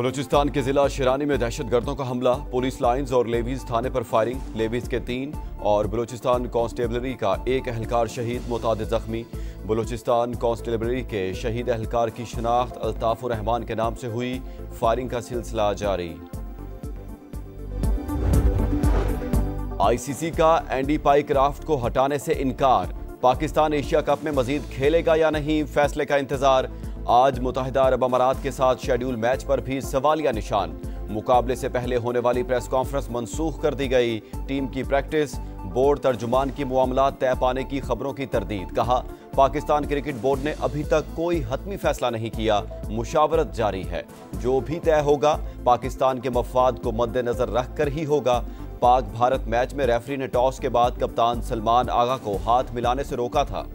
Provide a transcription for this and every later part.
बलूचिस्तान के जिला शिरानी में दहशतगर्दों का हमला, पुलिस लाइंस और लेवीज थाने पर फायरिंग, लेवीज के 3 और बलूचिस्तान कांस्टेबलरी का 1 एहलकार शहीद, मुतादिद जख्मी। बलूचिस्तान कांस्टेबलरी के शहीद एहलकार की शनाख्त अल्ताफुर रहमान के नाम से हुई, फायरिंग का सिलसिला जारी। आईसीसी का एंडी पाइक्राफ्ट को हटाने से इनकार, पाकिस्तान एशिया कप में मजीद खेलेगा या नहीं, फैसले का इंतजार। आज मुत्तहिदा अरब अमारात के साथ शेड्यूल मैच पर भी सवालिया निशान। मुकाबले से पहले होने वाली प्रेस कॉन्फ्रेंस मनसूख कर दी गई, टीम की प्रैक्टिस, बोर्ड तर्जुमान की मामलात तय पाने की खबरों की तरदीद। कहा, पाकिस्तान क्रिकेट बोर्ड ने अभी तक कोई हतमी फैसला नहीं किया, मुशावरत जारी है। जो भी तय होगा पाकिस्तान के मफाद को मद्देनजर रखकर ही होगा। पाक भारत मैच में रेफरी ने टॉस के बाद कप्तान सलमान आगा को हाथ मिलाने से रोका था।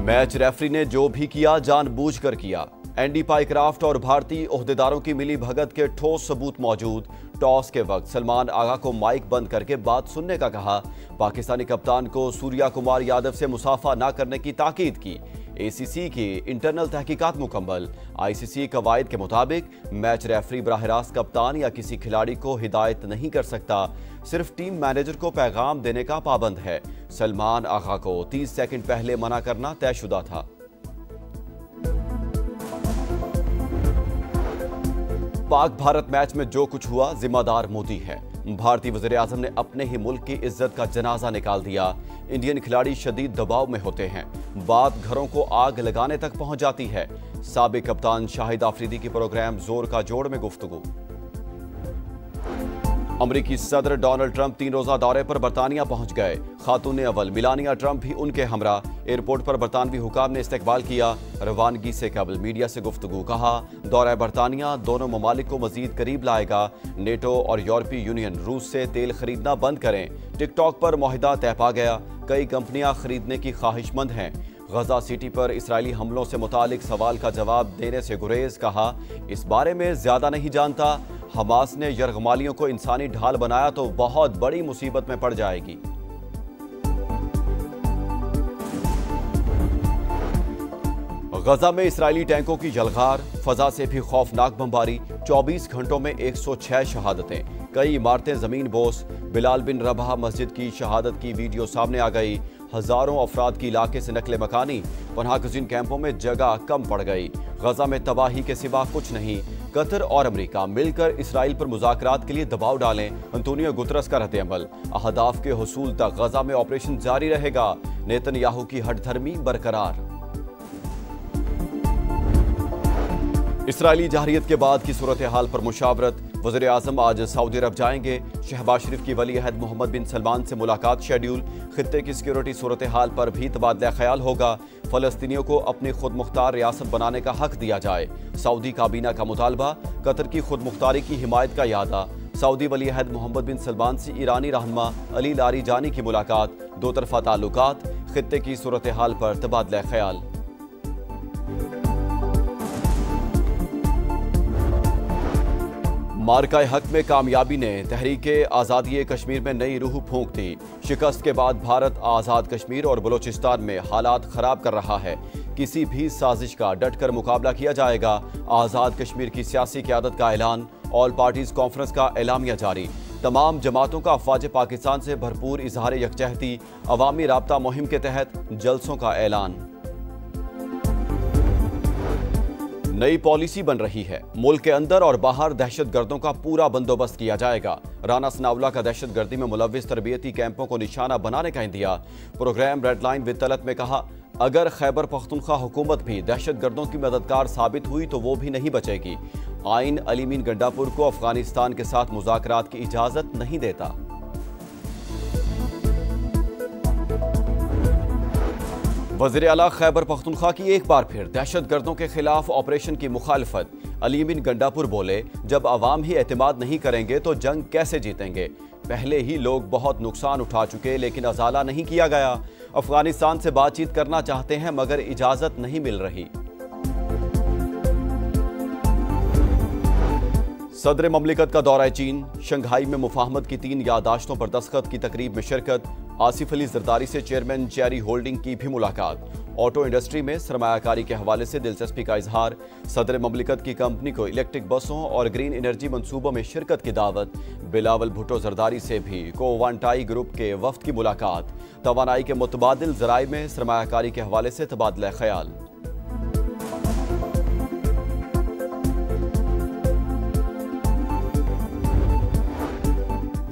मैच रेफरी ने जो भी किया जानबूझकर किया। एंडी पाइक्राफ्ट और भारतीय ओहदेदारों की मिली भगत के ठोस सबूत मौजूद। टॉस के वक्त सलमान आगा को माइक बंद करके बात सुनने का कहा। पाकिस्तानी कप्तान को सूर्या कुमार यादव से मुसाफा न करने की ताकीद की। एसीसी की इंटरनल तहकीकात मुकम्मल। आईसीसी कवायद के मुताबिक मैच रेफरी बराह रास्त कप्तान या किसी खिलाड़ी को हिदायत नहीं कर सकता, सिर्फ टीम मैनेजर को पैगाम देने का पाबंद है। सलमान आगा को 30 सेकंड पहले मना करना तयशुदा था। पाक भारत मैच में जो कुछ हुआ जिम्मेदार मोदी है। भारतीय वज़ीर आज़म ने अपने ही मुल्क की इज्जत का जनाजा निकाल दिया। इंडियन खिलाड़ी शदीद दबाव में होते हैं, बात घरों को आग लगाने तक पहुंच जाती है। साबिक कप्तान शाहिद आफरीदी की प्रोग्राम जोर का जोड़ में गुफ्तगू। अमरीकी सदर डोनाल्ड ट्रंप 3 रोजा दौरे पर बरतानिया पहुंच गए। खातून अव्वल मिलानिया ट्रंप भी उनके हमरा। एयरपोर्ट पर बरतानवी हुकाम ने इस्तकबाल किया। रवानगी से कबल मीडिया से गुफ्तगू। कहा, दौरा बरतानिया दोनों ममालिक को मजीद करीब लाएगा। नेटो और यूरोपीय यूनियन रूस से तेल खरीदना बंद करें। टिकटॉक पर मुआहिदा तय पा गया, कई कंपनियां खरीदने की ख्वाहिशमंद हैं। गजा सिटी पर इसराइली हमलों से मुतालिक सवाल का जवाब देने से गुरेज। कहा, इस बारे में ज्यादा नहीं जानता। हमास ने यरगमालियों को इंसानी ढाल बनाया तो बहुत बड़ी मुसीबत में पड़ जाएगी। गजा में इसराइली टैंकों की जलगार, फजा से भी खौफनाक बमबारी। 24 घंटों में 106 शहादतें, कई इमारतें जमीन बोस। बिलाल बिन रबाह मस्जिद की शहादत की वीडियो सामने आ गई। हजारों अफराद की इलाके से नकले मकानी। पनाह गुज़ीन कैंपों में जगह कम पड़ गई। गजा में तबाही के सिवा कुछ नहीं। कतर और अमेरिका मिलकर इसराइल पर मुज़ाकरात के लिए दबाव डालें। अंतोनियो गुतरस का रद्द-ए-अमल। अहदाफ के हुसूल तक गजा में ऑपरेशन जारी रहेगा। नेतन्याहू की हठधर्मी बरकरार। इसराइली जहरियत के बाद की सूरत हाल पर मुशावरत। वज़ीर आज़म आज सऊदी अरब जाएंगे। शहबाज शरीफ की वली अहद मोहम्मद बिन सलमान से मुलाकात शेड्यूल। खित्ते की सिक्योरिटी सूरत हाल पर भी तबादला ख्याल होगा। फ़लस्तीनियों को अपनी खुद मुख्तार रियासत बनाने का हक दिया जाए। सऊदी काबीना का मुतालबा। कतर की खुद मुख्तारी की हिमायत का यादा। सऊदी वली अहद मोहम्मद बिन सलमान से ईरानी रहनुमा अली लारीजानी की मुलाकात। दो तरफा ताल्लुकात। खित्ते की सूरत हाल पर तबादला ख्याल। मार्का हक में कामयाबी ने तहरीक आज़ादी कश्मीर में नई रूह फूंक दी। शिकस्त के बाद भारत आज़ाद कश्मीर और बलूचिस्तान में हालात खराब कर रहा है। किसी भी साजिश का डटकर मुकाबला किया जाएगा। आज़ाद कश्मीर की सियासी क़यादत का ऐलान। ऑल पार्टीज कॉन्फ्रेंस का एलामिया जारी। तमाम जमातों का अफवाज पाकिस्तान से भरपूर इजहार यकजहती। अवामी राब्ता मुहिम के तहत जलसों का ऐलान। नई पॉलिसी बन रही है। मुल्क के अंदर और बाहर दहशतगर्दों का पूरा बंदोबस्त किया जाएगा। राना सनाउल्लाह का दहशतगर्दी में मुलव्विस तरबियती कैंपों को निशाना बनाने का इंदिया। Program red line with Talat में कहा, अगर खैबर पख्तूनख्वा हुकूमत भी दहशतगर्दों की मददगार साबित हुई तो वो भी नहीं बचेगी। आइन अली मीन गंडापुर को अफगानिस्तान के साथ मुज़ाकरात की इजाजत नहीं देता। वज़ीर आला खैबर पख्तूनख्वा की एक बार फिर दहशतगर्दों के खिलाफ ऑपरेशन की मुखालफत। अली मीन गंडापुर बोले, जब आवाम ही एतमाद नहीं करेंगे तो जंग कैसे जीतेंगे। पहले ही लोग बहुत नुकसान उठा चुके लेकिन अजाला नहीं किया गया। अफगानिस्तान से बातचीत करना चाहते हैं मगर इजाजत नहीं मिल रही। सदर ममलिकत का दौरा चीन, शंघाई में मुफाहमत की 3 याददाश्तों पर दस्तखत की तकरीब में शिरकत, आसिफ अली जरदारी से चेयरमैन चेरी होल्डिंग की भी मुलाकात, ऑटो इंडस्ट्री में सरमायाकारी के हवाले से दिलचस्पी का इजहार, सदर ममलिकत की कंपनी को इलेक्ट्रिक बसों और ग्रीन एनर्जी मंसूबों में शिरकत की दावत, बिलावल भुट्टो जरदारी से भी कोवांटाई ग्रुप के वफ्द की मुलाकात, तवानाई के मुतबादिल जराए में सरमायाकारी के हवाले से तबादला ख्याल।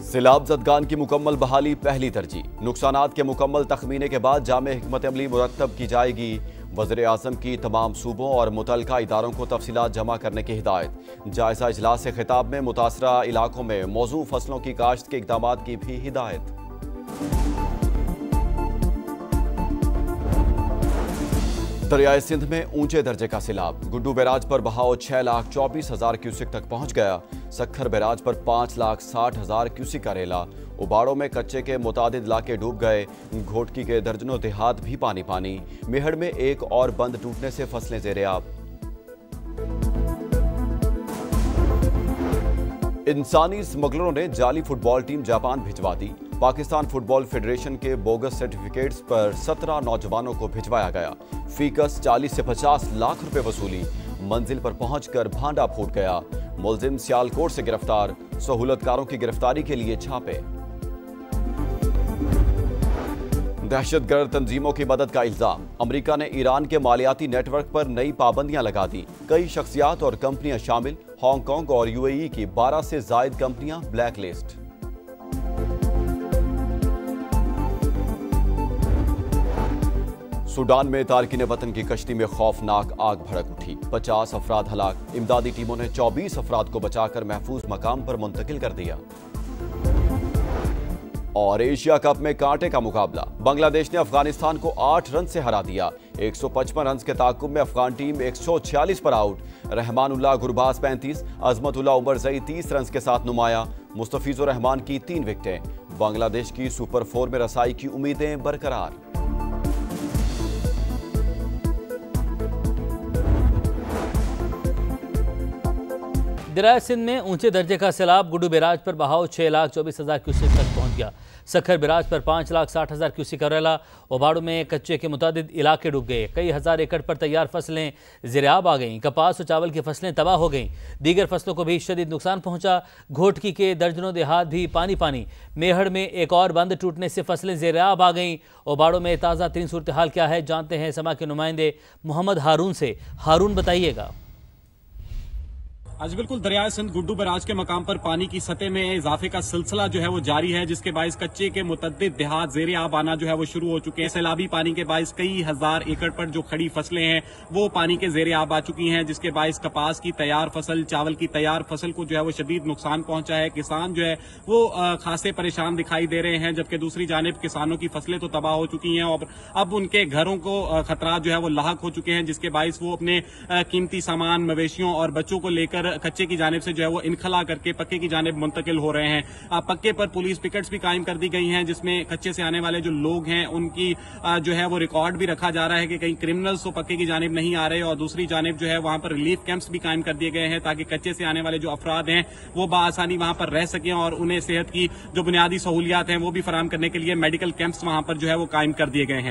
सैलाब ज़दगान की मुकम्मल बहाली पहली तरजीह, नुकसानात के मुकम्मल तखमीने के बाद जामे हिकमत अमली मुरतब की जाएगी। वज़ीर आज़म की तमाम सूबों और मुतल्लिका इदारों को तफसीलात जमा करने की हिदायत। जायजा इजलास से खिताब में मुतासरा इलाकों में मौजू फसलों की काश्त के इक़दामात की भी हिदायत। दरियाए सिंध में ऊंचे दर्जे का सैलाब, गुड्डू बैराज पर बहाव 6,24,000 क्यूसिक तक पहुंच गया। सक्खर बैराज पर 5,60,000 क्यूसिक का रेला। उबाड़ों में कच्चे के मुतादिद इलाके डूब गए। घोटकी के दर्जनों देहात भी पानी पानी। मेहड़ में एक और बंद टूटने से फसलें ज़ेर-ए-आब। इंसानी स्मगलरों ने जाली फुटबॉल टीम जापान भिजवा दी। पाकिस्तान फुटबॉल फेडरेशन के बोगस सर्टिफिकेट्स पर 17 नौजवानों को भिजवाया गया। फीकस 40 से 50 लाख रुपए वसूली। मंजिल पर पहुंचकर भांडा फूट गया। मुलजिम सियालकोट से गिरफ्तार। सहूलतकारों की गिरफ्तारी के लिए छापे। दहशतगर्द तंजीमों की मदद का इल्जाम, अमेरिका ने ईरान के मालियाती नेटवर्क पर नई पाबंदियां लगा दी। कई शख्सियात और कंपनियां शामिल। हांगकांग और यूएई की 12 से जायद कंपनियां ब्लैक लिस्ट। सूडान में तारकिन वतन की कश्ती में खौफनाक आग भड़क उठी। 50 अफराद हलाक। इमदादी टीमों ने 24 अफराद को बचाकर महफूज मकाम पर मुंतकिल कर दिया। और एशिया कप में कांटे का मुकाबला, बांग्लादेश ने अफगानिस्तान को 8 रन से हरा दिया। 155 रन के ताकुब में अफगान टीम 146 पर out. Rahmanullah Gurbaz 35, Azmatullah Omarzai 30 run के साथ नुमाया। मुस्तफिजुर रहमान की 3 विकेटें। बांग्लादेश की सुपर 4 में रसाई की उम्मीदें बरकरार। दरियाए सिंध में ऊंचे दर्जे का सैलाब, गुड्डू बैराज पर बहाव 6,24,000 क्यूसेक तक पहुंच गया। सक्खर बैराज पर 5,60,000 क्यूसेक का रेला। उबाड़ू में कच्चे के मुतादिद इलाके डूब गए। कई हज़ार एकड़ पर तैयार फसलें ज़ेर-ए-आब आ गईं। कपास और चावल की फसलें तबाह हो गईं। दीगर फसलों को भी शदीद नुकसान पहुंचा। घोटकी के दर्जनों देहात भी पानी पानी। मेहड़ में एक और बंद टूटने से फसलें ज़ेर-ए-आब आ गईं। उबाड़ू में ताज़ा तरीन सूरत हाल क्या है, जानते हैं समा के नुमाइंदे मोहम्मद हारून से। हारून, बताइएगा। आज बिल्कुल दरियाए सिंध गुड्डू बैराज के मकाम पर पानी की सतह में इजाफे का सिलसिला जो है वो जारी है, जिसके बायस कच्चे के मुतद्दिद देहात ज़ेर-ए-आब आना जो है वो शुरू हो चुके हैं। सैलाबी पानी के बायस कई हज़ार एकड़ पर जो खड़ी फसलें हैं वो पानी के ज़ेर-ए-आब आ चुकी हैं, जिसके बायस कपास की तैयार फसल, चावल की तैयार फसल को जो है वो शदीद नुकसान पहुंचा है। किसान जो है वो खासे परेशान दिखाई दे रहे हैं, जबकि दूसरी जानिब किसानों की फसलें तो तबाह हो चुकी हैं और अब उनके घरों को खतरा जो है वो लाहक हो चुके हैं, जिसके बायस वो अपने कीमती सामान, मवेशियों और बच्चों को लेकर कच्चे की जानिब से जो है वो इनखला करके पक्के की जानिब मुंतकिल हो रहे हैं। पक्के पर पुलिस पिकेट्स भी कायम कर दी गई हैं, जिसमें कच्चे से आने वाले जो लोग हैं उनकी जो है वो रिकॉर्ड भी रखा जा रहा है कि कहीं क्रिमिनल्स तो पक्के की जानिब नहीं आ रहे। और दूसरी जानिब जो है वहां पर रिलीफ कैंप्स भी कायम कर दिए गए हैं, ताकि कच्चे से आने वाले जो अफराद हैं वो बाआसानी वहां पर रह सकें और उन्हें सेहत की जो बुनियादी सहूलियात हैं वो भी फराहम करने के लिए मेडिकल कैंप्स वहां पर जो है वो कायम कर दिए गए हैं।